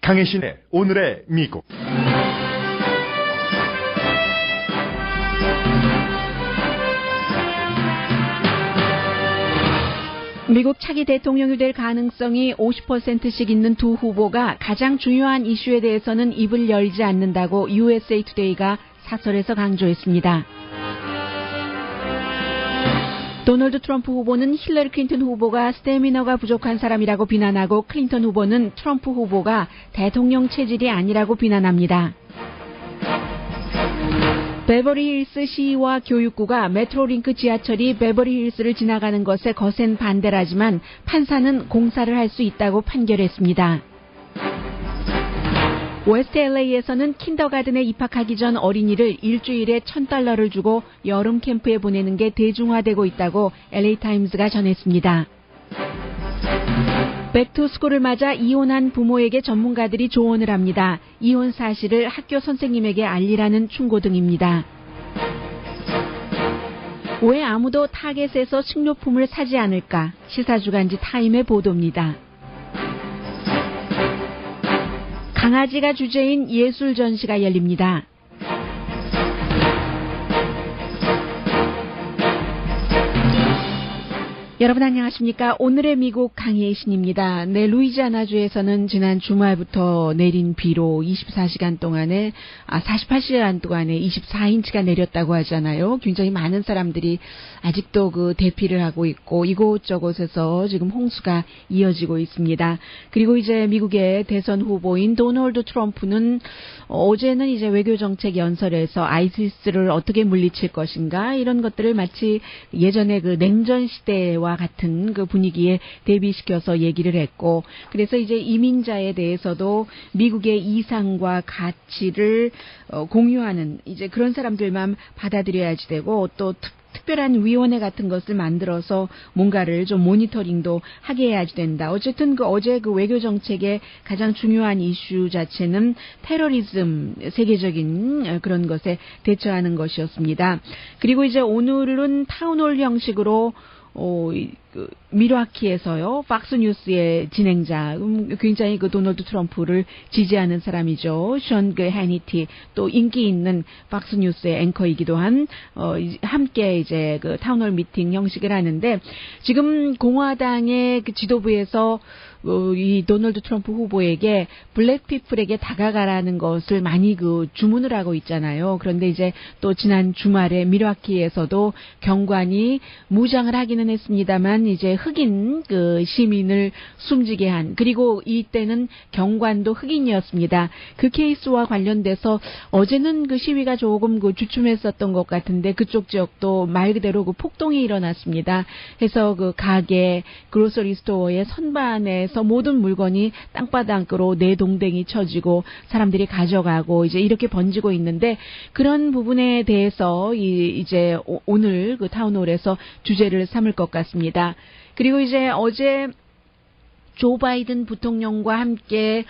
강혜신의 오늘의 미국. 미국 차기 대통령이 될 가능성이 50%씩 있는 두 후보가 가장 중요한 이슈에 대해서는 입을 열지 않는다고 USA Today가 사설에서 강조했습니다. 도널드 트럼프 후보는 힐러리 클린턴 후보가 스태미너가 부족한 사람이라고 비난하고, 클린턴 후보는 트럼프 후보가 대통령 체질이 아니라고 비난합니다. 베버리힐스 시와 교육부가 메트로링크 지하철이 베버리힐스를 지나가는 것에 거센 반대를 하지만 판사는 공사를 할 수 있다고 판결했습니다. 웨스트 LA에서는 킨더가든에 입학하기 전 어린이를 일주일에 $1,000를 주고 여름 캠프에 보내는 게 대중화되고 있다고 LA 타임스가 전했습니다. 백투스쿨을 맞아 이혼한 부모에게 전문가들이 조언을 합니다. 이혼 사실을 학교 선생님에게 알리라는 충고 등입니다. 왜 아무도 타겟에서 식료품을 사지 않을까? 시사주간지 타임의 보도입니다. 강아지가 주제인 예술 전시가 열립니다. 여러분 안녕하십니까? 오늘의 미국 강혜신입니다. 네, 루이지아나주에서는 지난 주말부터 내린 비로 24시간 동안에 48시간 동안에 24인치가 내렸다고 하잖아요. 굉장히 많은 사람들이 아직도 그 대피를 하고 있고 이곳저곳에서 지금 홍수가 이어지고 있습니다. 그리고 이제 미국의 대선 후보인 도널드 트럼프는 어제는 이제 외교정책 연설에서 아이시스를 어떻게 물리칠 것인가 이런 것들을 마치 예전에 그 냉전 시대와 같은 그 분위기에 대비시켜서 얘기를 했고, 그래서 이제 이민자에 대해서도 미국의 이상과 가치를 공유하는 이제 그런 사람들만 받아들여야지 되고, 또 특별한 위원회 같은 것을 만들어서 뭔가를 좀 모니터링도 하게 해야지 된다. 어쨌든 어제 그 외교 정책의 가장 중요한 이슈 자체는 테러리즘, 세계적인 그런 것에 대처하는 것이었습니다. 그리고 이제 오늘은 타운홀 형식으로 미르와키에서요, 팍스뉴스의 진행자, 굉장히 그 도널드 트럼프를 지지하는 사람이죠. 션 해니티, 또 인기 있는 팍스뉴스의 앵커이기도 한, 함께 이제 그 타운홀 미팅 형식을 하는데, 지금 공화당의 그 지도부에서 이 도널드 트럼프 후보에게 블랙피플에게 다가가라는 것을 많이 그 주문을 하고 있잖아요. 그런데 이제 또 지난 주말에 미르와키에서도 경관이 무장을 하기는 했습니다만 이제 흑인 그 시민을 숨지게 한, 그리고 이때는 경관도 흑인이었습니다. 그 케이스와 관련돼서 어제는 그 시위가 조금 그 주춤했었던 것 같은데 그쪽 지역도 말 그대로 그 폭동이 일어났습니다. 해서 그 가게, 그로서리 스토어의 선반에서 모든 물건이 땅바닥으로 내동댕이 쳐지고 사람들이 가져가고 이제 이렇게 번지고 있는데, 그런 부분에 대해서 이제 오늘 그 타운홀에서 주제를 삼을 것 같습니다. 그리고 이제 어제 조 바이든 부통령과 함께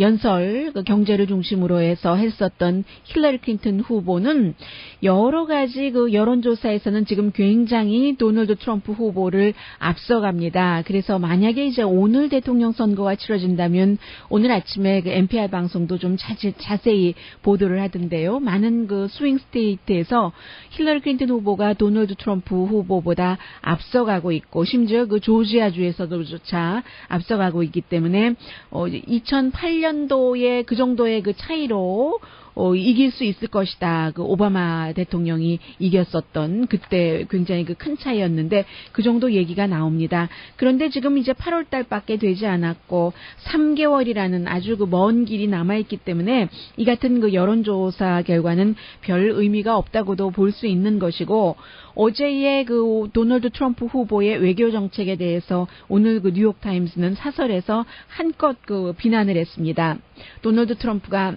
연설, 그 경제를 중심으로 해서 했었던 힐러리 클린턴 후보는 여러 가지 그 여론조사에서는 지금 굉장히 도널드 트럼프 후보를 앞서갑니다. 그래서 만약에 이제 오늘 대통령 선거가 치러진다면 오늘 아침에 그 NPR 방송도 좀 자세히 보도를 하던데요. 많은 그 스윙 스테이트에서 힐러리 클린턴 후보가 도널드 트럼프 후보보다 앞서가고 있고, 심지어 그 조지아주에서도조차 앞서가고 있기 때문에 2008년도에 그 정도의 그 차이로 이길 수 있을 것이다. 그 오바마 대통령이 이겼었던 그때 굉장히 그 큰 차이였는데 그 정도 얘기가 나옵니다. 그런데 지금 이제 8월 달밖에 되지 않았고 3개월이라는 아주 그 먼 길이 남아있기 때문에 이 같은 그 여론조사 결과는 별 의미가 없다고도 볼 수 있는 것이고, 어제의 그 도널드 트럼프 후보의 외교 정책에 대해서 오늘 그 뉴욕 타임스는 사설에서 한껏 그 비난을 했습니다. 도널드 트럼프가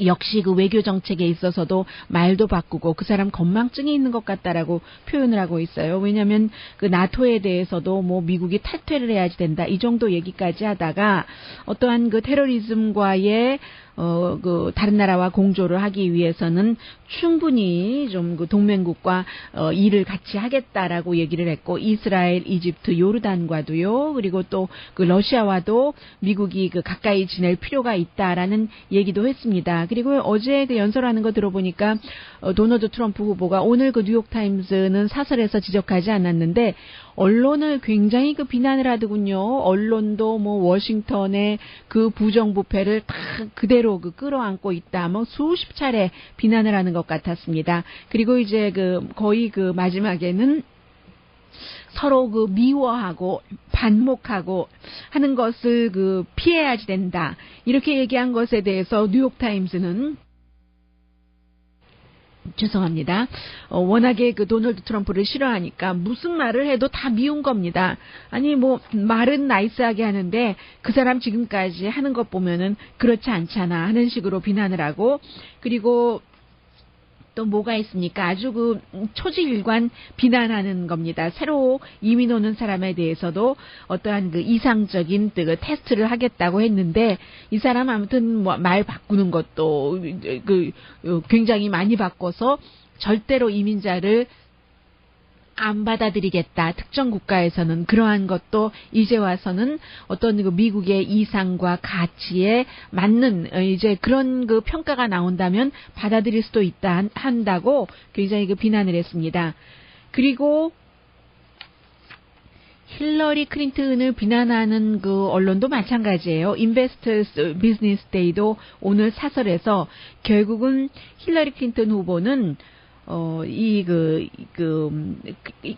역시 그 외교 정책에 있어서도 말도 바꾸고 그 사람 건망증이 있는 것 같다라고 표현을 하고 있어요. 왜냐하면 그 나토에 대해서도 뭐 미국이 탈퇴를 해야지 된다 이 정도 얘기까지 하다가 어떠한 그 테러리즘과의 그 다른 나라와 공조를 하기 위해서는 충분히 좀 그 동맹국과 일을 같이 하겠다라고 얘기를 했고 이스라엘, 이집트, 요르단과도요. 그리고 또 그 러시아와도 미국이 그 가까이 지낼 필요가 있다라는 얘기도 했습니다. 그리고 어제 그 연설하는 거 들어보니까 도널드 트럼프 후보가 오늘 그 뉴욕 타임스는 사설에서 지적하지 않았는데 언론을 굉장히 그 비난을 하더군요. 언론도 뭐 워싱턴의 그 부정부패를 다 그대로 그 끌어안고 있다. 뭐 수십 차례 비난을 하는 것 같았습니다. 그리고 이제 그 거의 그 마지막에는 서로 그 미워하고 반목하고 하는 것을 그 피해야지 된다. 이렇게 얘기한 것에 대해서 뉴욕 타임스는 죄송합니다. 워낙에 그 도널드 트럼프를 싫어하니까 무슨 말을 해도 다 미운 겁니다. 아니 뭐 말은 나이스하게 하는데 그 사람 지금까지 하는 것 보면은 그렇지 않잖아 하는 식으로 비난을 하고 그리고 또 뭐가 있습니까? 아주 그 초지일관 비난하는 겁니다. 새로 이민 오는 사람에 대해서도 어떠한 그 이상적인 그 테스트를 하겠다고 했는데 이 사람 아무튼 뭐 말 바꾸는 것도 그 굉장히 많이 바꿔서 절대로 이민자를 안 받아들이겠다. 특정 국가에서는 그러한 것도 이제 와서는 어떤 그 미국의 이상과 가치에 맞는 이제 그런 그 평가가 나온다면 받아들일 수도 있다 한다고 굉장히 그 비난을 했습니다. 그리고 힐러리 클린턴을 비난하는 그 언론도 마찬가지예요. 인베스터스 비즈니스 데이도 오늘 사설에서 결국은 힐러리 클린턴 후보는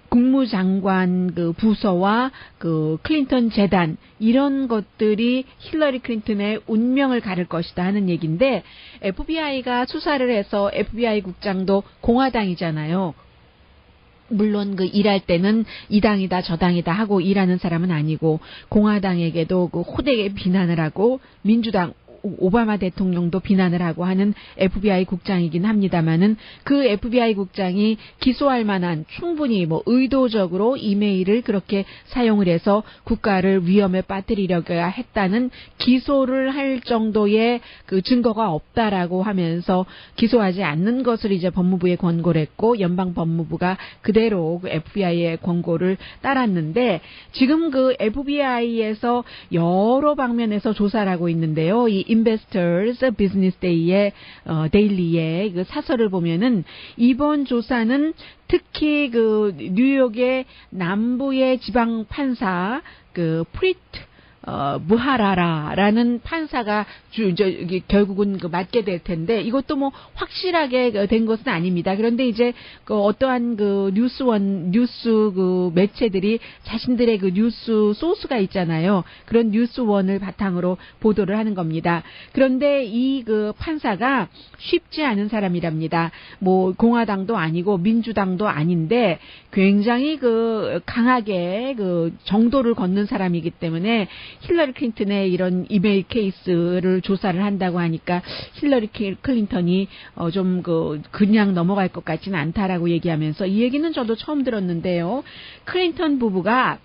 국무장관 그 부서와 그 클린턴 재단, 이런 것들이 힐러리 클린턴의 운명을 가를 것이다 하는 얘기인데, FBI가 수사를 해서 FBI 국장도 공화당이잖아요. 물론 그 일할 때는 이 당이다 저 당이다 하고 일하는 사람은 아니고, 공화당에게도 그 호되게 비난을 하고, 민주당 오바마 대통령도 비난을 하고 하는 FBI 국장이긴 합니다만은 그 FBI 국장이 기소할 만한 충분히 뭐 의도적으로 이메일을 그렇게 사용을 해서 국가를 위험에 빠뜨리려고 했다는 기소를 할 정도의 그 증거가 없다라고 하면서 기소하지 않는 것을 이제 법무부에 권고를 했고 연방 법무부가 그대로 그 FBI의 권고를 따랐는데 지금 그 FBI에서 여러 방면에서 조사를 하고 있는데요. 이 Investors Business Day의 데일리의 그 사설을 보면은 이번 조사는 특히 그 뉴욕의 남부의 지방 판사 그 프리트 무하라라라는 판사가 결국은 그 맡게 될 텐데 이것도 뭐 확실하게 된 것은 아닙니다. 그런데 이제 그 어떠한 그 뉴스 그 매체들이 자신들의 그 뉴스 소스가 있잖아요. 그런 뉴스원을 바탕으로 보도를 하는 겁니다. 그런데 이 그 판사가 쉽지 않은 사람이랍니다. 뭐 공화당도 아니고 민주당도 아닌데 굉장히 그 강하게 그 정도를 걷는 사람이기 때문에 힐러리 클린턴의 이런 이메일 케이스를 조사를 한다고 하니까 힐러리 클린턴이 좀 그냥 넘어갈 것 같지는 않다라고 얘기하면서 이 얘기는 저도 처음 들었는데요. 클린턴 부부가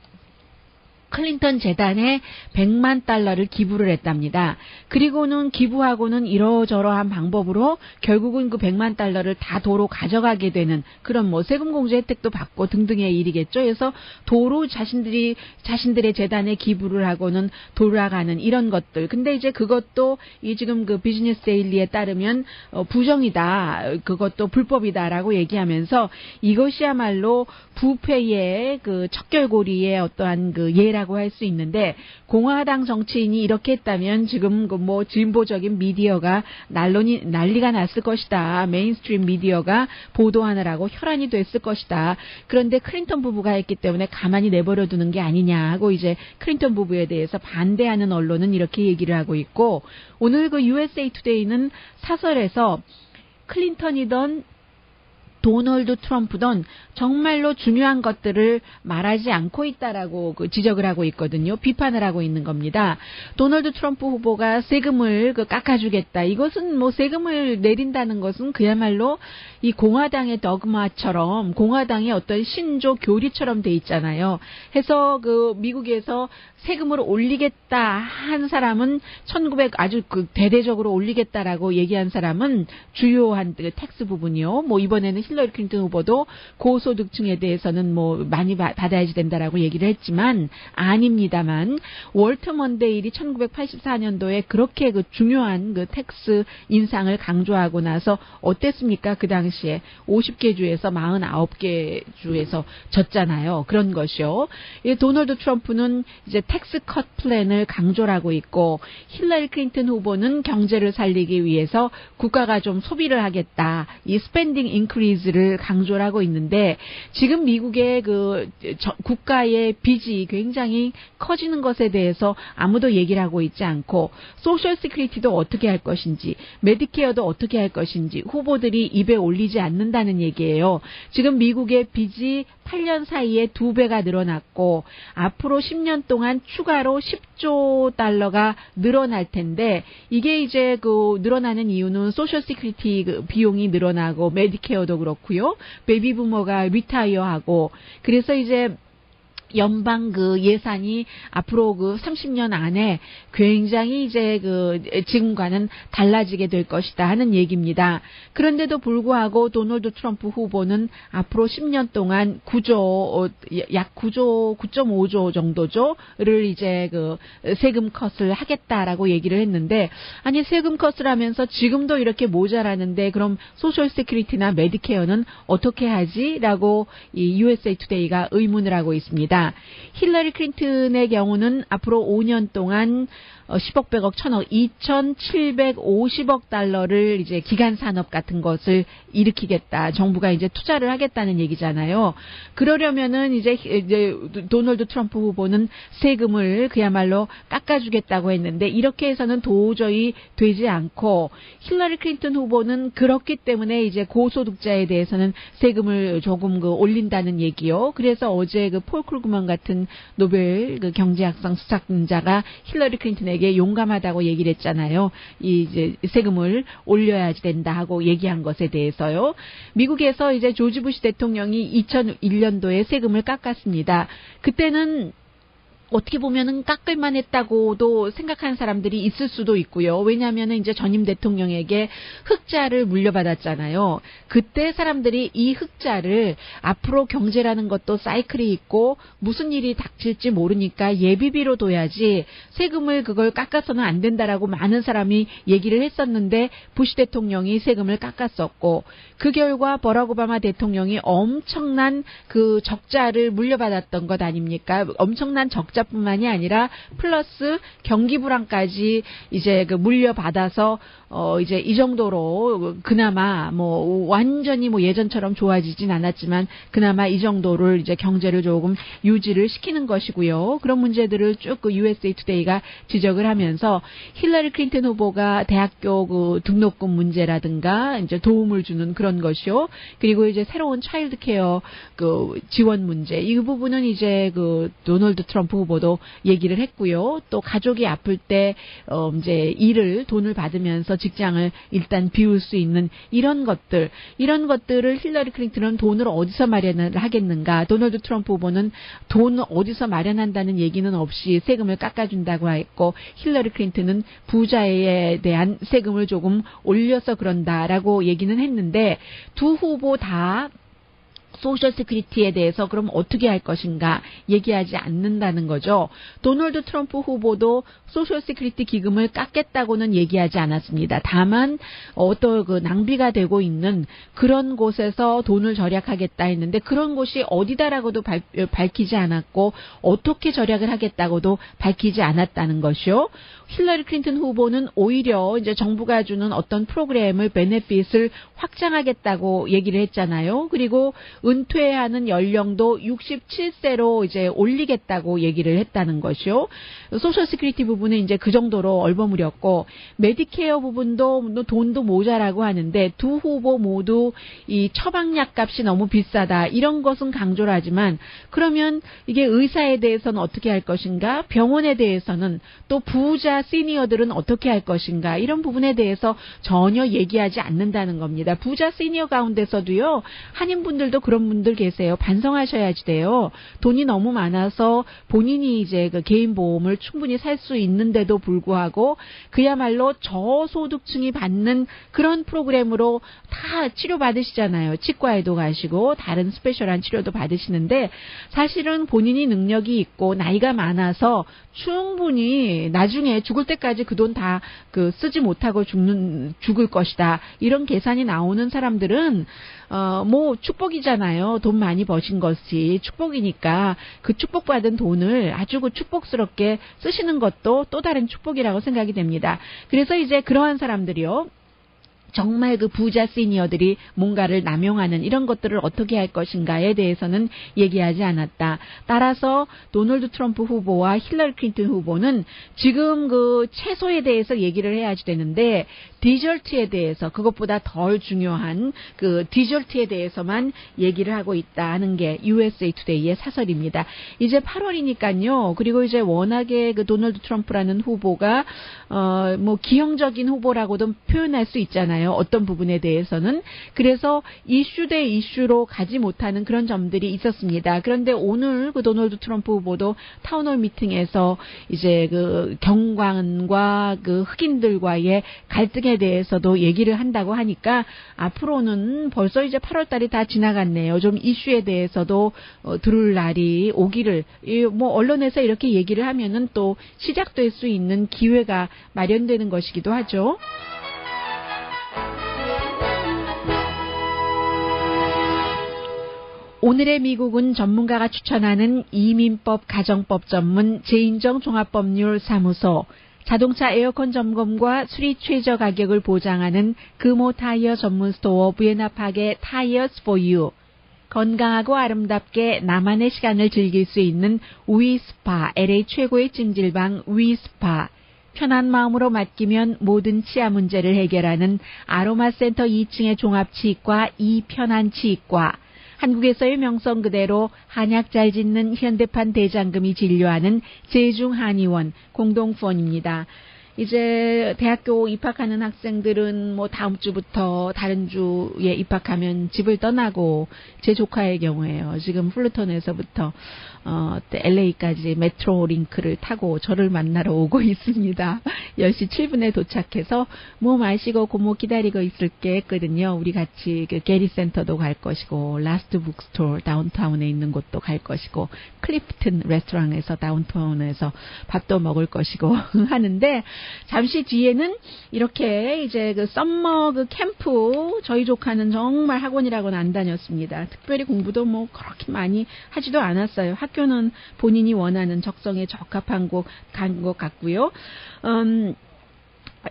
클린턴 재단에 $100만 기부를 했답니다. 그리고는 기부하고는 이러저러한 방법으로 결국은 그 $100만 다 도로 가져가게 되는 그런 뭐 세금 공제 혜택도 받고 등등의 일이겠죠. 그래서 도로 자신들의 재단에 기부를 하고는 돌아가는 이런 것들. 근데 이제 그것도 이 지금 그 비즈니스 데일리에 따르면 부정이다. 그것도 불법이다라고 얘기하면서 이것이야말로 부패의 그 척결고리의 어떠한 그 예라고 할 수 있는데 공화당 정치인이 이렇게 했다면 지금 그 뭐 진보적인 미디어가 난리가 났을 것이다. 메인스트림 미디어가 보도하느라고 혈안이 됐을 것이다. 그런데 클린턴 부부가 했기 때문에 가만히 내버려 두는 게 아니냐 하고 이제 클린턴 부부에 대해서 반대하는 언론은 이렇게 얘기를 하고 있고 오늘 그 USA 투데이는 사설에서 클린턴이던 도널드 트럼프는 정말로 중요한 것들을 말하지 않고 있다라고 지적을 하고 있거든요. 비판을 하고 있는 겁니다. 도널드 트럼프 후보가 세금을 깎아주겠다. 이것은 뭐 세금을 내린다는 것은 그야말로 이 공화당의 덕마처럼 공화당의 어떤 신조 교리처럼 돼 있잖아요. 해서 미국에서 세금을 올리겠다 한 사람은 아주 대대적으로 올리겠다라고 얘기한 사람은 주요한 텍스 부분이요. 뭐 이번에는 힐러리 클린턴 후보도 고소득층에 대해서는 뭐 많이 받아야지 된다라고 얘기를 했지만 아닙니다만 월터 먼데일이 1984년도에 그렇게 중요한 텍스 인상을 강조하고 나서 어땠습니까? 그 당시에 50개 주에서 49개 주에서 졌잖아요. 그런 것이요. 도널드 트럼프는 이제 텍스 컷 플랜을 강조를 하고 있고 힐러리 클린턴 후보는 경제를 살리기 위해서 국가가 좀 소비를 하겠다. 이 스펜딩 인크리즈를 강조를 하고 있는데 지금 미국의 국가의 빚이 굉장히 커지는 것에 대해서 아무도 얘기를 하고 있지 않고 소셜 시큐리티도 어떻게 할 것인지 메디케어도 어떻게 할 것인지 후보들이 입에 올리지 않는다는 얘기예요. 지금 미국의 빚이 8년 사이에 2배가 늘어났고 앞으로 10년 동안 추가로 10조 달러가 늘어날 텐데 이게 이제 늘어나는 이유는 소셜 시큐리티 비용이 늘어나고 메디케어도 그렇고요. 베이비 부머가 리타이어하고 그래서 이제 연방 예산이 앞으로 30년 안에 굉장히 이제 지금과는 달라지게 될 것이다 하는 얘기입니다. 그런데도 불구하고 도널드 트럼프 후보는 앞으로 10년 동안 약 9.5조 정도를 이제 세금 컷을 하겠다라고 얘기를 했는데 아니 세금 컷을 하면서 지금도 이렇게 모자라는데 그럼 소셜 세큐리티나 메디케어는 어떻게 하지?라고 이 USA 투데이가 의문을 하고 있습니다. 힐러리 클린턴의 경우는 앞으로 5년 동안 10억, 100억, 1000억, 2,750억 달러를 이제 기간 산업 같은 것을 일으키겠다. 정부가 이제 투자를 하겠다는 얘기잖아요. 그러려면은 이제 도널드 트럼프 후보는 세금을 그야말로 깎아주겠다고 했는데 이렇게 해서는 도저히 되지 않고 힐러리 클린턴 후보는 그렇기 때문에 이제 고소득자에 대해서는 세금을 조금 올린다는 얘기요. 그래서 어제 폴 크루그먼 같은 노벨 경제학상 수상자가 힐러리 클린턴에게 용감하다고 얘기를 했잖아요. 이제 세금을 올려야지 된다 하고 얘기한 것에 대해서요. 미국에서 이제 조지 부시 대통령이 2001년도에 세금을 깎았습니다. 그때는 어떻게 보면은 깎을만 했다고도 생각하는 사람들이 있을 수도 있고요. 왜냐하면 이제 전임 대통령에게 흑자를 물려받았잖아요. 그때 사람들이 이 흑자를 앞으로 경제라는 것도 사이클이 있고 무슨 일이 닥칠지 모르니까 예비비로 둬야지 세금을 그걸 깎아서는 안 된다라고 많은 사람이 얘기를 했었는데 부시 대통령이 세금을 깎았었고 그 결과 버락 오바마 대통령이 엄청난 적자를 물려받았던 것 아닙니까? 엄청난 적자뿐만이 아니라 플러스 경기 불황까지 이제 물려받아서 이제 이 정도로 그나마 뭐 완전히 뭐 예전처럼 좋아지진 않았지만 그나마 이 정도를 이제 경제를 조금 유지를 시키는 것이고요. 그런 문제들을 쭉 USA 투데이가 지적을 하면서 힐러리 클린턴 후보가 대학교 등록금 문제라든가 이제 도움을 주는 그런 것이요. 그리고 이제 새로운 차일드 케어 지원 문제 이 부분은 이제 도널드 트럼프 후보도 얘기를 했고요. 또 가족이 아플 때 이제 돈을 받으면서 직장을 일단 비울 수 있는 이런 것들을 힐러리 클린턴은 돈을 어디서 마련을 하겠는가? 도널드 트럼프 후보는 돈을 어디서 마련한다는 얘기는 없이 세금을 깎아준다고 했고 힐러리 클린턴은 부자에 대한 세금을 조금 올려서 그런다라고 얘기는 했는데 두 후보 다 소셜 세큐리티에 대해서 그럼 어떻게 할 것인가 얘기하지 않는다는 거죠. 도널드 트럼프 후보도 소셜 세큐리티 기금을 깎겠다고는 얘기하지 않았습니다. 다만 어떤 낭비가 되고 있는 그런 곳에서 돈을 절약하겠다 했는데 그런 곳이 어디다라고도 밝히지 않았고 어떻게 절약을 하겠다고도 밝히지 않았다는 것이요. 힐러리 클린턴 후보는 오히려 이제 정부가 주는 어떤 프로그램을 베네핏을 확장하겠다고 얘기를 했잖아요. 그리고 은퇴하는 연령도 67세로 이제 올리겠다고 얘기를 했다는 것이요. 소셜 시큐리티 부분은 이제 그 정도로 얼버무렸고, 메디케어 부분도 돈도 모자라고 하는데, 두 후보 모두 이 처방약 값이 너무 비싸다, 이런 것은 강조를 하지만, 그러면 이게 의사에 대해서는 어떻게 할 것인가, 병원에 대해서는, 또 부자 시니어들은 어떻게 할 것인가, 이런 부분에 대해서 전혀 얘기하지 않는다는 겁니다. 부자 시니어 가운데서도요, 한인분들도 그런 분들 계세요. 반성하셔야지 돼요. 돈이 너무 많아서 본인이 이제 그 개인 보험을 충분히 살 수 있는데도 불구하고 그야말로 저소득층이 받는 그런 프로그램으로 다 치료받으시잖아요. 치과에도 가시고 다른 스페셜한 치료도 받으시는데, 사실은 본인이 능력이 있고 나이가 많아서 충분히 나중에 죽을 때까지 그 돈 다 쓰지 못하고 죽을 것이다, 이런 계산이 나오는 사람들은 뭐 축복이잖아요. 돈 많이 버신 것이 축복이니까 그 축복받은 돈을 아주 그 축복스럽게 쓰시는 것도 또 다른 축복이라고 생각이 됩니다. 그래서 이제 그러한 사람들이요, 정말 그 부자 시니어들이 뭔가를 남용하는 이런 것들을 어떻게 할 것인가에 대해서는 얘기하지 않았다. 따라서 도널드 트럼프 후보와 힐러리 클린턴 후보는 지금 그 채소에 대해서 얘기를 해야지 되는데, 디저트에 대해서, 그것보다 덜 중요한 그 디저트에 대해서만 얘기를 하고 있다 하는 게 USA 투데이의 사설입니다. 이제 8월이니까요. 그리고 이제 워낙에 그 도널드 트럼프라는 후보가 뭐 기형적인 후보라고도 표현할 수 있잖아요. 어떤 부분에 대해서는. 그래서 이슈 대 이슈로 가지 못하는 그런 점들이 있었습니다. 그런데 오늘 그 도널드 트럼프 후보도 타운홀 미팅에서 이제 그 경관과 그 흑인들과의 갈등에 대해서도 얘기를 한다고 하니까, 앞으로는 벌써 이제 8월 달이 다 지나갔네요. 좀 이슈에 대해서도 들을 날이 오기를, 뭐 언론에서 이렇게 얘기를 하면은 또 시작될 수 있는 기회가 마련되는 것이기도 하죠. 오늘의 미국은 전문가가 추천하는 이민법 가정법 전문 제인정 종합법률사무소, 자동차 에어컨 점검과 수리 최저 가격을 보장하는 금호 타이어 전문 스토어 부에나팍의 타이어스 포 유, 건강하고 아름답게 나만의 시간을 즐길 수 있는 위스파, LA 최고의 찜질방 위스파, 편한 마음으로 맡기면 모든 치아 문제를 해결하는 아로마센터 2층의 종합치과 이편한치과, 한국에서의 명성 그대로 한약 잘 짓는 현대판 대장금이 진료하는 제중한의원 공동후원입니다. 이제 대학교 입학하는 학생들은 뭐 다음 주부터 다른 주에 입학하면 집을 떠나고, 제 조카의 경우에요. 지금 플루턴에서부터 LA까지 메트로 링크를 타고 저를 만나러 오고 있습니다. 10시 7분에 도착해서 뭐 마시고 고모 기다리고 있을게 했거든요. 우리 같이 그 게리 센터도 갈 것이고, 라스트 북스토어 다운타운에 있는 곳도 갈 것이고, 클리프튼 레스토랑에서 다운타운에서 밥도 먹을 것이고 하는데, 잠시 뒤에는 이렇게 이제 그 썸머 그 캠프, 저희 조카는 정말 학원이라고는 안 다녔습니다. 특별히 공부도 뭐 그렇게 많이 하지도 않았어요. 학교는 본인이 원하는 적성에 적합한 곳 간 것 같고요.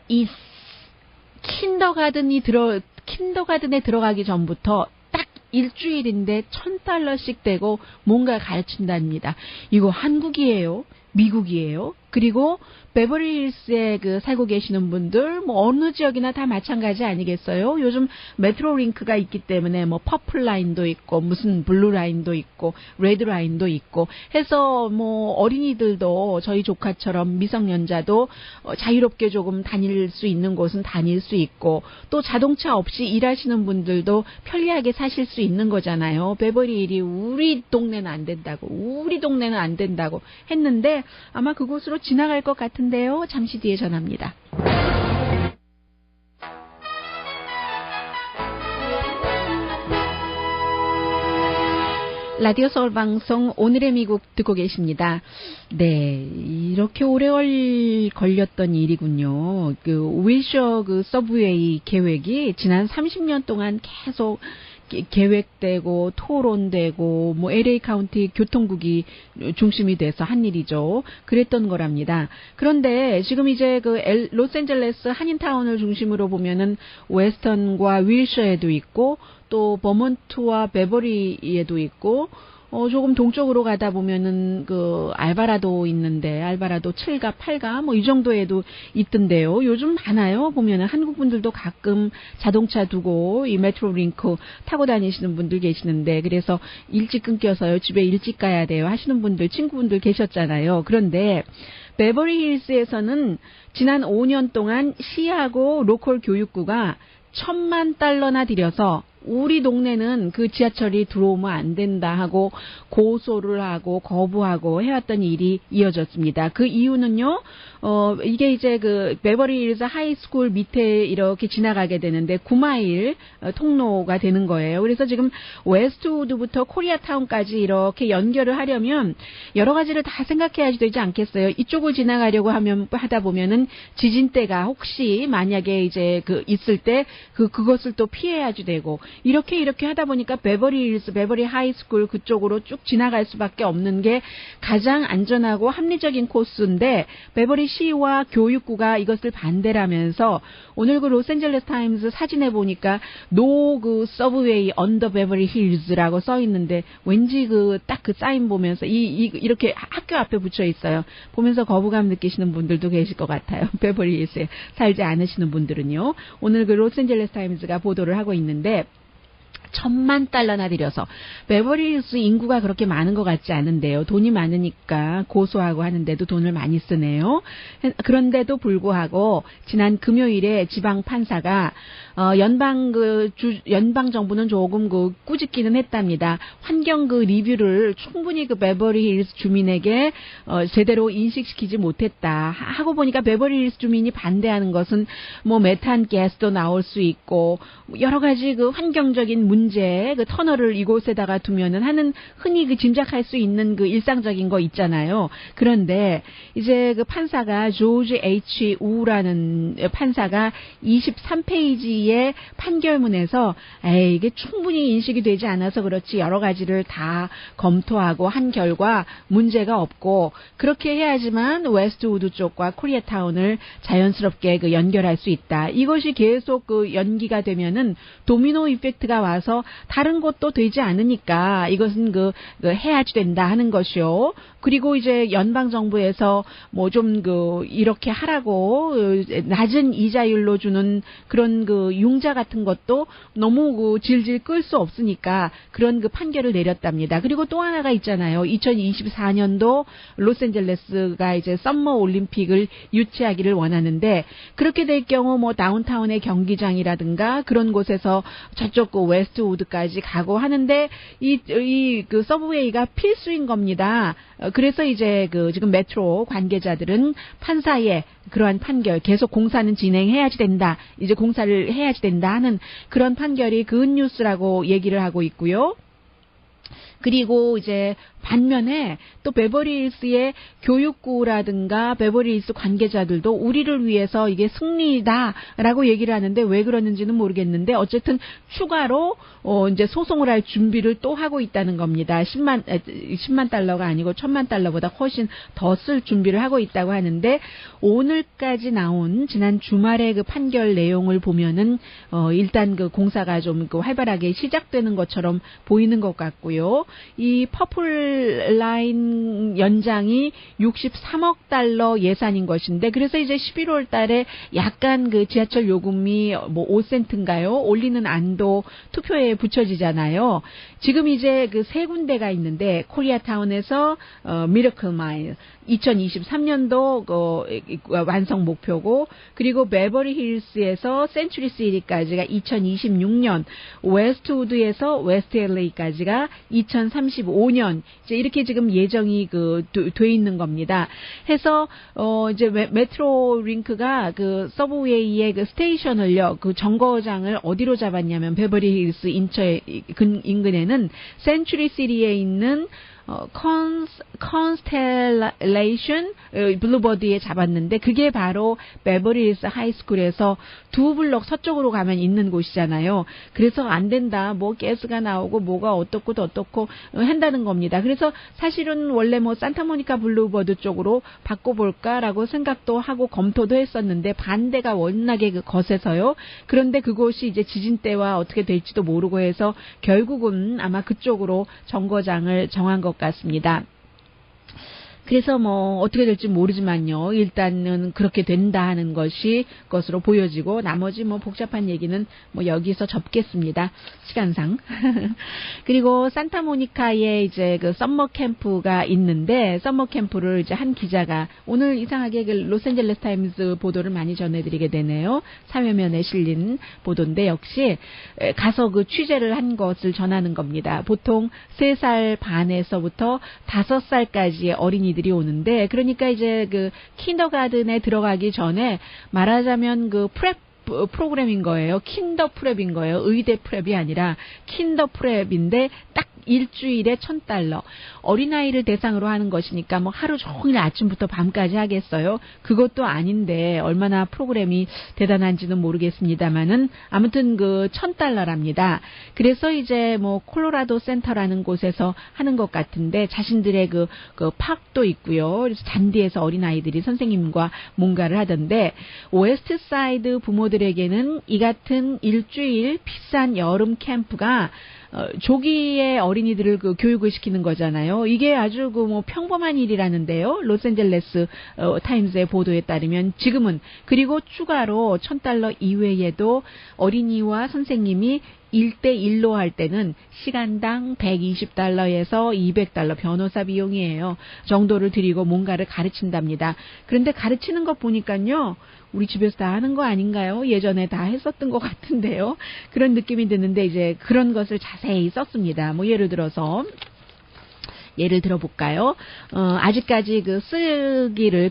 이 킨더가든에 들어가기 전부터 딱 일주일인데 $1,000씩 되고 뭔가 가르친답니다. 이거 한국이에요? 미국이에요? 그리고 베버리힐스에 그 살고 계시는 분들, 뭐 어느 지역이나 다 마찬가지 아니겠어요? 요즘 메트로 링크가 있기 때문에 뭐 퍼플 라인도 있고, 무슨 블루 라인도 있고, 레드 라인도 있고 해서 뭐 어린이들도 저희 조카처럼 미성년자도 자유롭게 조금 다닐 수 있는 곳은 다닐 수 있고, 또 자동차 없이 일하시는 분들도 편리하게 사실 수 있는 거잖아요. 베버리힐이 우리 동네는 안 된다고 했는데 아마 그곳으로 지나갈 것 같은데요. 잠시 뒤에 전합니다. 라디오 서울 방송 오늘의 미국 듣고 계십니다. 네, 이렇게 오래 걸렸던 일이군요. 그 윌셔 그 서브웨이 계획이 지난 30년 동안 계속 계획되고 토론되고 뭐 LA 카운티 교통국이 중심이 돼서 한 일이죠. 그랬던 거랍니다. 그런데 지금 이제 그 로스앤젤레스 한인타운을 중심으로 보면은 웨스턴과 윌셔에도 있고 또 버몬트와 베버리에도 있고 조금 동쪽으로 가다 보면은 그 알바라도 있는데 알바라도 7가 8가 뭐 이 정도에도 있던데요. 요즘 많아요. 보면은 한국 분들도 가끔 자동차 두고 이 메트로 링크 타고 다니시는 분들 계시는데 그래서 일찍 끊겨서요. 집에 일찍 가야 돼요. 하시는 분들 친구분들 계셨잖아요. 그런데 베버리 힐스에서는 지난 5년 동안 시하고 로컬 교육부가 $10,000,000나 들여서 우리 동네는 그 지하철이 들어오면 안 된다 하고 고소를 하고 거부하고 해왔던 일이 이어졌습니다. 그 이유는요, 이게 이제 그 베버리 힐스 하이스쿨 밑에 이렇게 지나가게 되는데 9마일 통로가 되는 거예요. 그래서 지금 웨스트우드부터 코리아타운까지 이렇게 연결을 하려면 여러 가지를 다 생각해야지 되지 않겠어요? 이쪽을 지나가려고 하다 보면은 지진대가 혹시 만약에 이제 그 있을 때 그것을 또 피해야지 되고 이렇게 하다 보니까 베버리 힐스, 베버리 하이스쿨 그쪽으로 쭉 지나갈 수밖에 없는 게 가장 안전하고 합리적인 코스인데 베버리 시와 교육부가 이것을 반대라면서 오늘 그 로스앤젤레스 타임스 사진에 보니까 No 그 서브웨이 언더 베버리 힐즈라고 써 있는데 왠지 그 딱 그 사인 보면서 이렇게 학교 앞에 붙여 있어요. 보면서 거부감 느끼시는 분들도 계실 것 같아요. 베버리 힐스에 살지 않으시는 분들은요. 오늘 그 로스앤젤레스 타임스가 보도를 하고 있는데 $10,000,000나 들여서 베버리 힐스 인구가 그렇게 많은 것 같지 않은데요. 돈이 많으니까 고소하고 하는데도 돈을 많이 쓰네요. 그런데도 불구하고 지난 금요일에 지방 판사가 연방 정부는 조금 그 꾸짖기는 했답니다. 환경 그 리뷰를 충분히 그 베버리 힐스 주민에게 제대로 인식시키지 못했다. 하고 보니까 베버리 힐스 주민이 반대하는 것은 뭐 메탄 가스도 나올 수 있고 여러 가지 그 환경적인 문제, 그 터널을 이곳에다가 두면은 하는 흔히 그 짐작할 수 있는 그 일상적인 거 있잖아요. 그런데 이제 그 판사가 조지 H. 우라는 판사가 23페이지의 판결문에서 이게 충분히 인식이 되지 않아서 그렇지 여러 가지를 다 검토하고 한 결과 문제가 없고 그렇게 해야지만 웨스트우드 쪽과 코리아타운을 자연스럽게 그 연결할 수 있다. 이것이 계속 그 연기가 되면은 도미노 이펙트가 와서 다른 것도 되지 않으니까 이것은 그 해야지 된다 하는 것이요. 그리고 이제 연방 정부에서 뭐 좀 그 이렇게 하라고 낮은 이자율로 주는 그런 그 융자 같은 것도 너무 그 질질 끌 수 없으니까 그런 그 판결을 내렸답니다. 그리고 또 하나가 있잖아요. 2024년도 로스앤젤레스가 이제 썸머 올림픽을 유치하기를 원하는데 그렇게 될 경우 뭐 다운타운의 경기장이라든가 그런 곳에서 저쪽 그 웨스트우드까지 가고 하는데 이 그 서브웨이가 필수인 겁니다. 그래서 이제 그 지금 메트로 관계자들은 판사의 그러한 판결 계속 공사는 진행해야지 된다. 이제 공사를 해야지 된다 하는 그런 판결이 굿뉴스라고 얘기를 하고 있고요. 그리고 이제 반면에 또 베버리 힐스의 교육부라든가 베버리 힐스 관계자들도 우리를 위해서 이게 승리다라고 얘기를 하는데 왜 그러는지는 모르겠는데 어쨌든 추가로 이제 소송을 할 준비를 또 하고 있다는 겁니다. 10만 달러가 아니고 $10,000,000보다 훨씬 더 쓸 준비를 하고 있다고 하는데 오늘까지 나온 지난 주말의 그 판결 내용을 보면은 일단 그 공사가 좀 그 활발하게 시작되는 것처럼 보이는 것 같고요. 이 퍼플 라인 연장이 $63억 예산인 것인데 그래서 이제 11월 달에 약간 그 지하철 요금이 뭐 5센트인가요? 올리는 안도 투표에 붙여지잖아요. 지금 이제 그 세 군데가 있는데 코리아타운에서 미러클 마일 2023년도 완성 목표고 그리고 베버리 힐스에서 센츄리 시티까지가 2026년 웨스트우드에서 웨스트 LA까지가 2035년 이제 이렇게 지금 예정이 돼 있는 겁니다. 해서 이제 메트로 링크가 그 서브웨이의 그 스테이션을요 그 정거장을 어디로 잡았냐면 베버리 힐스 인근에는 센츄리 시티에 있는 컨스텔레이션 블루버드에 잡았는데 그게 바로 베버리힐스 하이스쿨에서 두 블록 서쪽으로 가면 있는 곳이잖아요. 그래서 안 된다. 뭐 가스가 나오고 뭐가 어떻고 어떻고 한다는 겁니다. 그래서 사실은 원래 뭐 산타모니카 블루버드 쪽으로 바꿔볼까라고 생각도 하고 검토도 했었는데 반대가 워낙에 거세서요. 그런데 그곳이 이제 지진 때와 어떻게 될지도 모르고 해서 결국은 아마 그쪽으로 정거장을 정한 것 같습니다. 그래서 뭐 어떻게 될지 모르지만요. 일단은 그렇게 된다 하는 것으로 보여지고 나머지 뭐 복잡한 얘기는 뭐 여기서 접겠습니다. 시간상. 그리고 산타모니카에 이제 그 썸머 캠프가 있는데 썸머 캠프를 이제 한 기자가 오늘 이상하게 그 로스앤젤레스 타임스 보도를 많이 전해드리게 되네요. 사회면에 실린 보도인데 역시 가서 그 취재를 한 것을 전하는 겁니다. 보통 3살 반에서부터 5살까지의 어린이들이 오는데 그러니까 이제 그 킨더가든에 들어가기 전에 말하자면 그 프랩 프로그램인 거예요. 킨더 프랩인 거예요. 의대 프랩이 아니라 킨더 프랩인데 딱 일주일에 $1,000. 어린아이를 대상으로 하는 것이니까 뭐 하루 종일 아침부터 밤까지 하겠어요. 그것도 아닌데 얼마나 프로그램이 대단한지는 모르겠습니다만은 아무튼 그 $1,000랍니다. 그래서 이제 뭐 콜로라도 센터라는 곳에서 하는 것 같은데 자신들의 그 팍도 있고요. 그래서 잔디에서 어린아이들이 선생님과 뭔가를 하던데 웨스트 사이드 부모들에게는 이 같은 일주일 비싼 여름 캠프가 조기에 어린이들을 그 교육을 시키는 거잖아요. 이게 아주 그 뭐 평범한 일이라는데요. 로스앤젤레스 타임스의 보도에 따르면 지금은 그리고 추가로 $1,000 이외에도 어린이와 선생님이 1대1로 할 때는 시간당 $120에서 $200 변호사 비용이에요. 정도를 들이고 뭔가를 가르친답니다. 그런데 가르치는 것 보니까요. 우리 집에서 다 하는 거 아닌가요? 예전에 다 했었던 것 같은데요. 그런 느낌이 드는데 이제 그런 것을 자세히 썼습니다. 뭐 예를 들어볼까요? 아직까지 그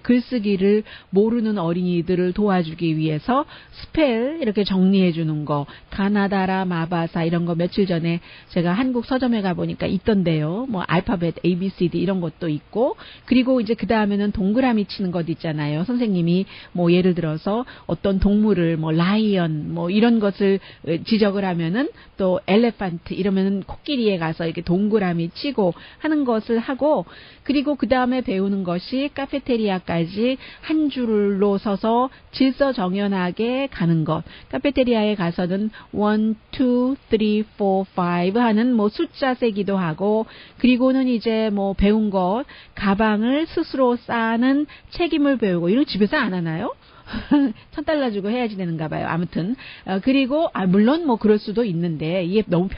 글쓰기를 모르는 어린이들을 도와주기 위해서 스펠 이렇게 정리해 주는 거, 가나다라, 마바사 이런 거 며칠 전에 제가 한국 서점에 가보니까 있던데요. 뭐 알파벳 ABCD 이런 것도 있고, 그리고 이제 그 다음에는 동그라미 치는 것 있잖아요. 선생님이 뭐 예를 들어서 어떤 동물을 뭐 라이언 뭐 이런 것을 지적을 하면은 또 엘레판트 이러면은 코끼리에 가서 이렇게 동그라미 치고 하는 것을 하고, 그리고 그 다음에 배우는 것이 카페테리아까지 한 줄로 서서 질서정연하게 가는 것. 카페테리아에 가서는 1, 2, 3, 4, 5 하는 뭐 숫자 세기도 하고, 그리고는 이제 뭐 배운 것, 가방을 스스로 싸는 책임을 배우고, 이런 거 집에서 안 하나요? $1,000 주고 해야지 되는가 봐요. 아무튼 그리고 물론 뭐 그럴 수도 있는데 이게 너무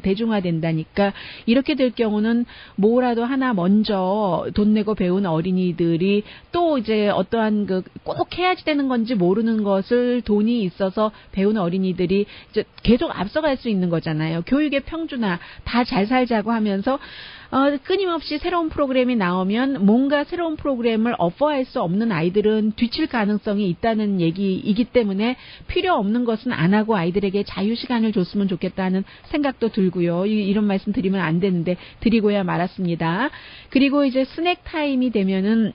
대중화된다니까 이렇게 될 경우는 뭐라도 하나 먼저 돈 내고 배운 어린이들이 또 이제 어떠한 그 꼭 해야지 되는 건지 모르는 것을 돈이 있어서 배운 어린이들이 이제 계속 앞서갈 수 있는 거잖아요. 교육의 평준화 다 잘 살자고 하면서 끊임없이 새로운 프로그램이 나오면 뭔가 새로운 프로그램을 어퍼할 수 없는 아이들은 뒤칠 가능성이 있다는 얘기이기 때문에 필요 없는 것은 안 하고 아이들에게 자유시간을 줬으면 좋겠다는 생각도 들고요. 이런 말씀 드리면 안 되는데 드리고야 말았습니다. 그리고 이제 스낵 타임이 되면은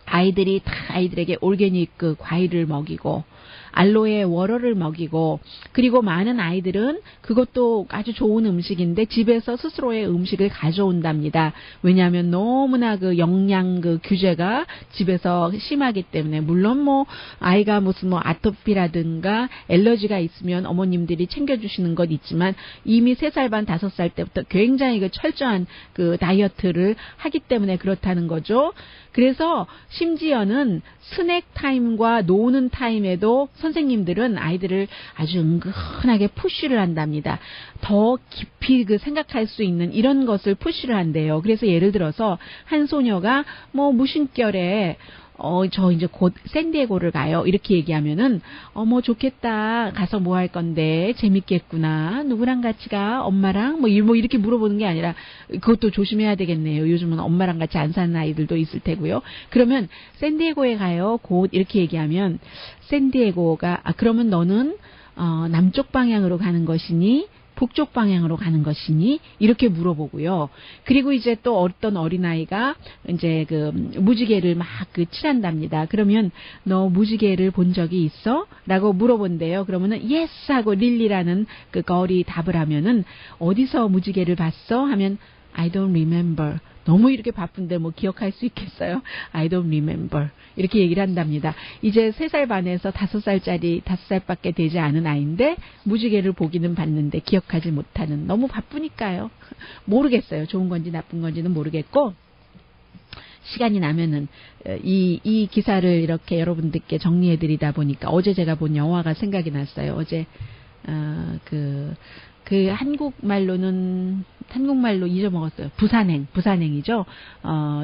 아이들에게 올게닉 그 과일을 먹이고 알로에 워러를 먹이고, 그리고 많은 아이들은 그것도 아주 좋은 음식인데 집에서 스스로의 음식을 가져온답니다. 왜냐하면 너무나 그 영양 그 규제가 집에서 심하기 때문에. 물론 뭐 아이가 무슨 뭐 아토피라든가 엘러지가 있으면 어머님들이 챙겨주시는 것 있지만 이미 3살 반 5살 때부터 굉장히 그 철저한 그 다이어트를 하기 때문에 그렇다는 거죠. 그래서 심지어는 스낵 타임과 노는 타임에도 선생님들은 아이들을 아주 은근하게 푸쉬를 한답니다. 더 깊이 그 생각할 수 있는 이런 것을 푸쉬를 한대요. 그래서 예를 들어서 한 소녀가 뭐 무심결에 저 이제 곧 샌디에고를 가요. 이렇게 얘기하면은 뭐 좋겠다. 가서 뭐 할 건데 재밌겠구나. 누구랑 같이 가? 엄마랑? 뭐 이렇게 물어보는 게 아니라 그것도 조심해야 되겠네요. 요즘은 엄마랑 같이 안 사는 아이들도 있을 테고요. 그러면 샌디에고에 가요. 곧 이렇게 얘기하면 샌디에고가 그러면 너는 남쪽 방향으로 가는 것이니 북쪽 방향으로 가는 것이니? 이렇게 물어보고요. 그리고 이제 또 어떤 어린아이가 이제 그 무지개를 막 그 칠한답니다. 그러면 너 무지개를 본 적이 있어? 라고 물어본대요. 그러면은 yes 하고 릴리라는 그 걸이 답을 하면은 어디서 무지개를 봤어? 하면 I don't remember. 너무 이렇게 바쁜데 뭐 기억할 수 있겠어요? I don't remember. 이렇게 얘기를 한답니다. 이제 3살 반에서 5살짜리 5살밖에 되지 않은 아이인데 무지개를 보기는 봤는데 기억하지 못하는, 너무 바쁘니까요. 모르겠어요. 좋은 건지 나쁜 건지는 모르겠고, 시간이 나면은 이 기사를 이렇게 여러분들께 정리해드리다 보니까 어제 제가 본 영화가 생각이 났어요. 어제 한국말로 잊어먹었어요. 부산행이죠.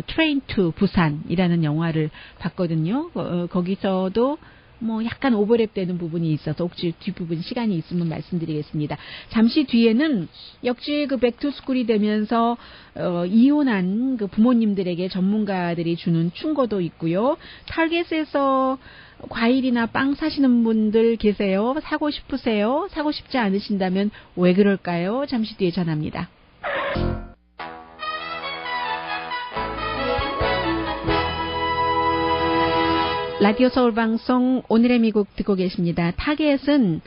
Train to 부산이라는 영화를 봤거든요. 거기서도 뭐 약간 오버랩되는 부분이 있어서 혹시 뒷부분 시간이 있으면 말씀드리겠습니다. 잠시 뒤에는 역시 그 백투스쿨이 되면서 이혼한 그 부모님들에게 전문가들이 주는 충고도 있고요. 타겟에서 과일이나 빵 사시는 분들 계세요? 사고 싶으세요? 사고 싶지 않으신다면 왜 그럴까요? 잠시 뒤에 전합니다. 라디오 서울 방송 오늘의 미국 듣고 계십니다. 타겟은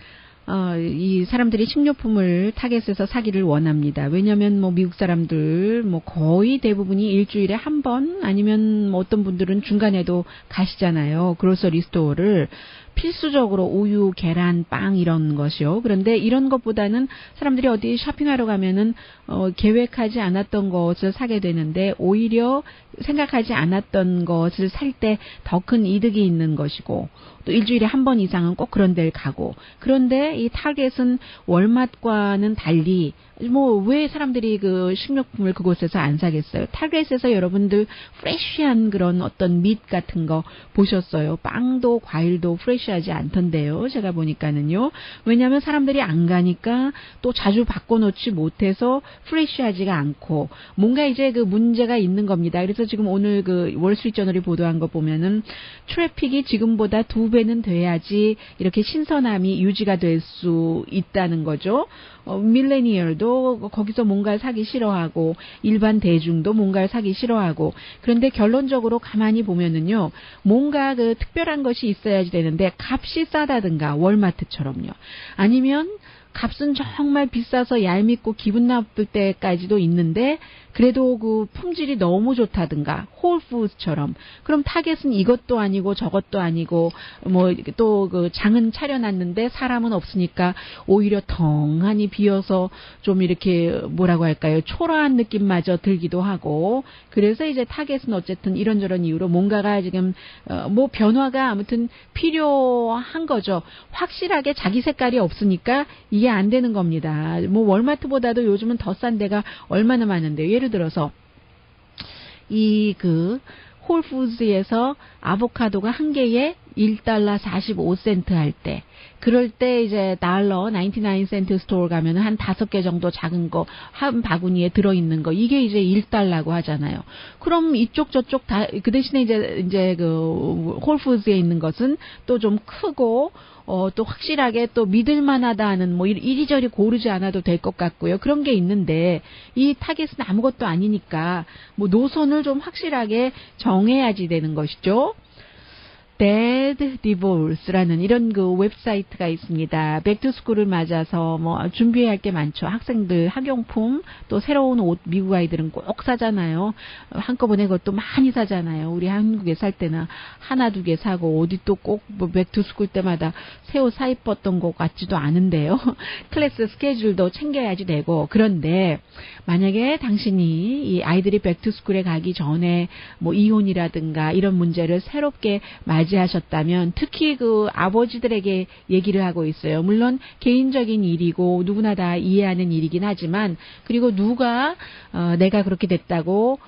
이 사람들이 식료품을 타겟에서 사기를 원합니다. 왜냐하면 뭐 미국 사람들 뭐 거의 대부분이 일주일에 한 번 아니면 뭐 어떤 분들은 중간에도 가시잖아요. 그로서리 스토어를. 필수적으로 우유, 계란, 빵 이런 것이요. 그런데 이런 것보다는 사람들이 어디 쇼핑하러 가면은 계획하지 않았던 것을 사게 되는데 오히려 생각하지 않았던 것을 살 때 더 큰 이득이 있는 것이고, 또 일주일에 한 번 이상은 꼭 그런 데를 가고. 그런데 이 타겟은 월마트과는 달리 뭐 왜 사람들이 그 식료품을 그곳에서 안 사겠어요? 타겟에서 여러분들 프레쉬한 그런 어떤 밋 같은 거 보셨어요? 빵도 과일도 프레쉬하지 않던데요. 제가 보니까는요. 왜냐하면 사람들이 안 가니까 또 자주 바꿔놓지 못해서 프레쉬하지가 않고 뭔가 이제 그 문제가 있는 겁니다. 그래서 지금 오늘 그 월스트리트저널이 보도한 거 보면은 트래픽이 지금보다 2배는 돼야지 이렇게 신선함이 유지가 될 수 있다는 거죠. 밀레니얼도 거기서 뭔가를 사기 싫어하고 일반 대중도 뭔가를 사기 싫어하고. 그런데 결론적으로 가만히 보면은요, 뭔가 그 특별한 것이 있어야지 되는데 값이 싸다든가 월마트처럼요. 아니면 값은 정말 비싸서 얄밉고 기분 나쁠 때까지도 있는데 그래도 그 품질이 너무 좋다든가 홀푸드처럼. 그럼 타겟은 이것도 아니고 저것도 아니고 뭐 또 그 장은 차려놨는데 사람은 없으니까 오히려 덩하니 비어서 좀 이렇게 뭐라고 할까요? 초라한 느낌마저 들기도 하고. 그래서 이제 타겟은 어쨌든 이런저런 이유로 뭔가가 지금 뭐 변화가 아무튼 필요한 거죠. 확실하게 자기 색깔이 없으니까 이게 안 되는 겁니다. 뭐 월마트보다도 요즘은 더 싼 데가 얼마나 많은데요. 예를 들어서 이 그 홀푸드에서 아보카도가 한 개에 $1 45센트 할 때, 그럴 때 이제 달러 99센트 스토어 가면 한 5개 정도 작은 거 한 바구니에 들어있는 거, 이게 이제 $1고 하잖아요. 그럼 이쪽 저쪽 다 그 대신에 이제 그 홀푸드에 있는 것은 또 좀 크고 또 확실하게 또 믿을만하다 하는 뭐 이리저리 고르지 않아도 될 것 같고요. 그런 게 있는데 이 타겟은 아무것도 아니니까 뭐 노선을 좀 확실하게 정해야지 되는 것이죠. Dead Divorce라는 이런 그 웹사이트가 있습니다. 백투스쿨을 맞아서 뭐 준비해야 할 게 많죠. 학생들 학용품, 또 새로운 옷 미국 아이들은 꼭 사잖아요. 한꺼번에 그것도 많이 사잖아요. 우리 한국에 살 때는 하나 두 개 사고 어디 또 꼭 뭐 백투스쿨 때마다 새 옷 사 입었던 것 같지도 않은데요. 클래스 스케줄도 챙겨야지 되고. 그런데 만약에 당신이 이 아이들이 백투스쿨에 가기 전에 뭐 이혼이라든가 이런 문제를 새롭게 맞이하셨다면, 특히 그 아버지들에게 얘기를 하고 있어요. 물론 개인적인 일이고 누구나 다 이해하는 일이긴 하지만, 그리고 누가 내가 그렇게 됐다고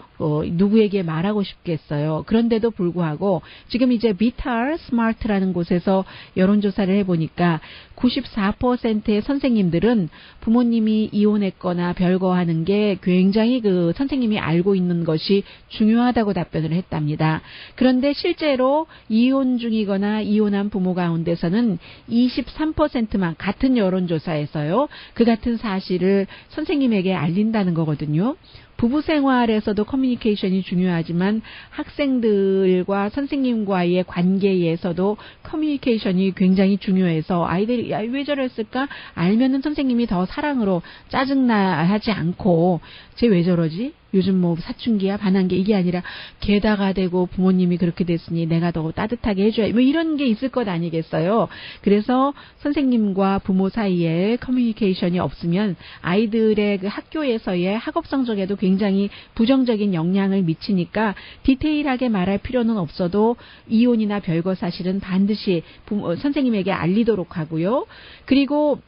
누구에게 말하고 싶겠어요. 그런데도 불구하고 지금 이제 비탈 스마트라는 곳에서 여론조사를 해보니까 94%의 선생님들은 부모님이 이혼했거나 별거 하는 게 굉장히 그 선생님이 알고 있는 것이 중요하다고 답변을 했답니다. 그런데 실제로 이혼 이혼 중이거나 이혼한 부모 가운데서는 23%만 같은 여론조사에서요. 그 같은 사실을 선생님에게 알린다는 거거든요. 부부 생활에서도 커뮤니케이션이 중요하지만 학생들과 선생님과의 관계에서도 커뮤니케이션이 굉장히 중요해서 아이들이 야, 왜 저랬을까? 알면은 선생님이 더 사랑으로 짜증나하지 않고 쟤 왜 저러지? 요즘 뭐 사춘기야 반항기 이게 아니라 게다가 되고 부모님이 그렇게 됐으니 내가 더 따뜻하게 해줘야 뭐 이런 게 있을 것 아니겠어요. 그래서 선생님과 부모 사이에 커뮤니케이션이 없으면 아이들의 그 학교에서의 학업 성적에도 굉장히 부정적인 영향을 미치니까 디테일하게 말할 필요는 없어도 이혼이나 별거 사실은 반드시 선생님에게 알리도록 하고요. 그리고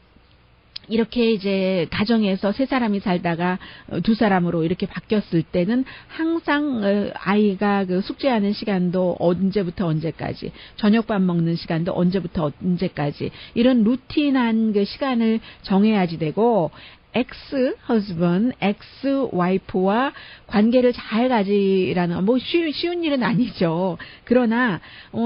이렇게 이제 가정에서 세 사람이 살다가 두 사람으로 이렇게 바뀌었을 때는 항상 아이가 그 숙제하는 시간도 언제부터 언제까지, 저녁밥 먹는 시간도 언제부터 언제까지 이런 루틴한 그 시간을 정해야지 되고 ex-husband, ex-wife와 관계를 잘 가지라는 뭐 쉬운 일은 아니죠. 그러나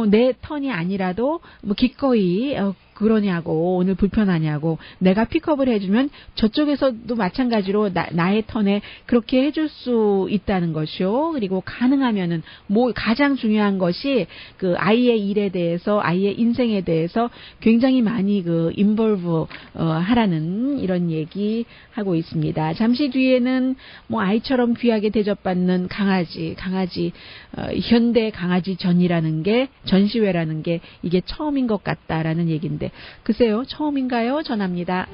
내 턴이 아니라도 뭐 기꺼이 그러냐고 오늘 불편하냐고 내가 픽업을 해주면 저쪽에서도 마찬가지로 나의 턴에 그렇게 해줄 수 있다는 것이요. 그리고 가능하면은 뭐 가장 중요한 것이 그 아이의 일에 대해서 아이의 인생에 대해서 굉장히 많이 그 인볼브 하라는 이런 얘기 하고 있습니다. 잠시 뒤에는 뭐 아이처럼 귀하게 대접받는 강아지 현대 강아지 전시회라는 게 이게 처음인 것 같다라는 얘기인데 글쎄요, 처음인가요? 전합니다.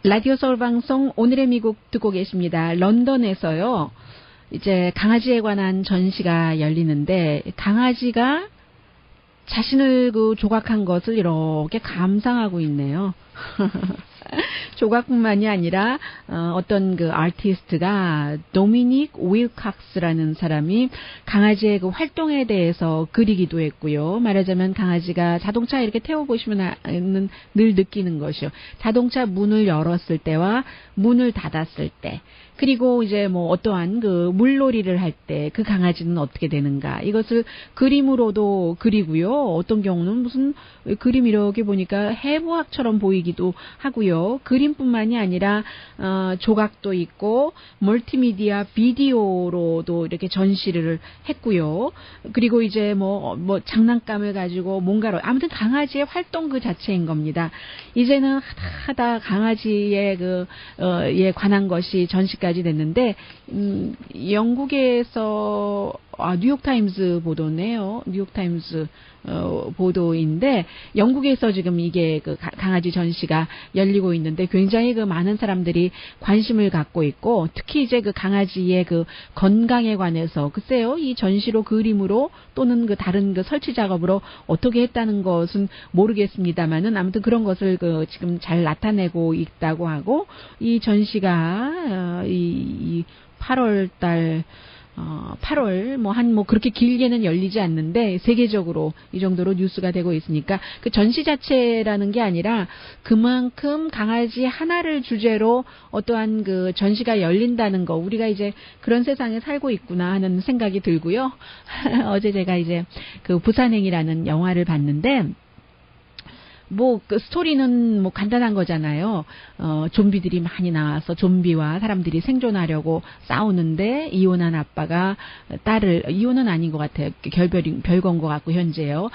라디오 서울 방송 오늘의 미국 듣고 계십니다. 런던에서요, 이제 강아지에 관한 전시가 열리는데 강아지가 자신을 그 조각한 것을 이렇게 감상하고 있네요. 조각뿐만이 아니라 어떤 그 아티스트가 도미닉 윌칵스라는 사람이 강아지의 그 활동에 대해서 그리기도 했고요. 말하자면 강아지가 자동차 이렇게 태워보시면 늘 느끼는 것이요. 자동차 문을 열었을 때와 문을 닫았을 때, 그리고 이제 뭐 어떠한 그 물놀이를 할 때 그 강아지는 어떻게 되는가, 이것을 그림으로도 그리고요. 어떤 경우는 무슨 그림 이렇게 보니까 해부학처럼 보이기도 하고요. 그림뿐만이 아니라 조각도 있고 멀티미디어 비디오로도 이렇게 전시를 했고요. 그리고 이제 뭐 장난감을 가지고 뭔가로 아무튼 강아지의 활동 그 자체인 겁니다. 이제는 하다 강아지의 에 관한 것이 전시까지 됐는데 영국에서 뉴욕타임스 보도네요. 뉴욕타임스 보도인데 영국에서 지금 이게 그 강아지 전시가 열리고 있는데 굉장히 그 많은 사람들이 관심을 갖고 있고, 특히 이제 그 강아지의 그 건강에 관해서 글쎄요, 이 전시로 그림으로 또는 그 다른 그 설치 작업으로 어떻게 했다는 것은 모르겠습니다만은 아무튼 그런 것을 그 지금 잘 나타내고 있다고 하고, 이 전시가 이 8월 달 8월 뭐 그렇게 길게는 열리지 않는데 세계적으로 이 정도로 뉴스가 되고 있으니까 그 전시 자체라는 게 아니라 그만큼 강아지 하나를 주제로 어떠한 그 전시가 열린다는 거, 우리가 이제 그런 세상에 살고 있구나 하는 생각이 들고요. 어제 제가 이제 그 부산행이라는 영화를 봤는데 그 스토리는 뭐 간단한 거잖아요. 좀비들이 많이 나와서 좀비와 사람들이 생존하려고 싸우는데 이혼한 아빠가 딸을, 이혼은 아닌 것 같아요. 별건 것 같고 현재요.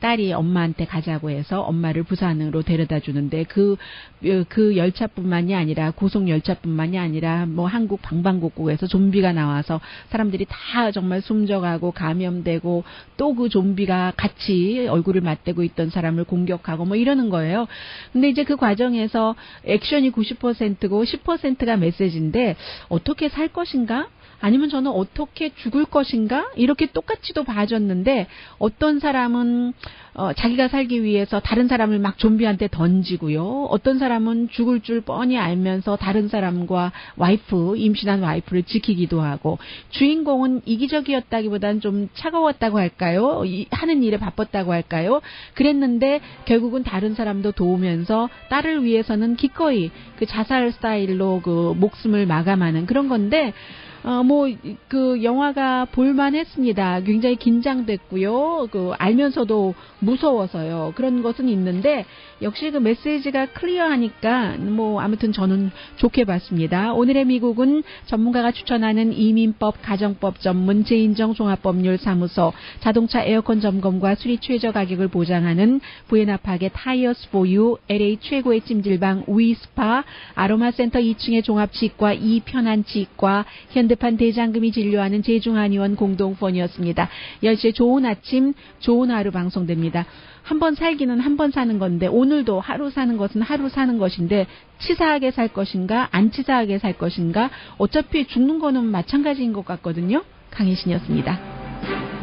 딸이 엄마한테 가자고 해서 엄마를 부산으로 데려다 주는데 그 열차뿐만이 아니라 고속 열차뿐만이 아니라 뭐 한국 방방곡곡에서 좀비가 나와서 사람들이 다 정말 숨져가고 감염되고 또 그 좀비가 같이 얼굴을 맞대고 있던 사람을 공격하고 뭐 이러는 거예요. 근데 이제 그 과정에서 액션이 90%고 10%가 메시지인데 어떻게 살 것인가? 아니면 저는 어떻게 죽을 것인가? 이렇게 똑같이도 봐줬는데 어떤 사람은 자기가 살기 위해서 다른 사람을 막 좀비한테 던지고요. 어떤 사람은 죽을 줄 뻔히 알면서 다른 사람과 임신한 와이프를 지키기도 하고, 주인공은 이기적이었다기보다는 좀 차가웠다고 할까요? 하는 일에 바빴다고 할까요? 그랬는데 결국은 다른 사람도 도우면서 딸을 위해서는 기꺼이 그 자살 스타일로 그 목숨을 마감하는 그런 건데, 영화가 볼만했습니다. 굉장히 긴장됐고요. 알면서도 무서워서요. 그런 것은 있는데, 역시 그 메시지가 클리어하니까, 아무튼 저는 좋게 봤습니다. 오늘의 미국은 전문가가 추천하는 이민법, 가정법 전문 제인정 종합법률사무소, 자동차 에어컨 점검과 수리 최저 가격을 보장하는 부에나팍의 타이어스 포유, LA 최고의 찜질방 위스파, 아로마센터 2층의 종합치과 이편안치과, 현대판 대장금이 진료하는 제중한의원 공동폰이었습니다. 10시에 좋은 아침, 좋은 하루 방송됩니다. 한 번 살기는 한 번 사는 건데, 오늘도 하루 사는 것은 하루 사는 것인데, 치사하게 살 것인가, 안 치사하게 살 것인가, 어차피 죽는 거는 마찬가지인 것 같거든요. 강혜신이었습니다.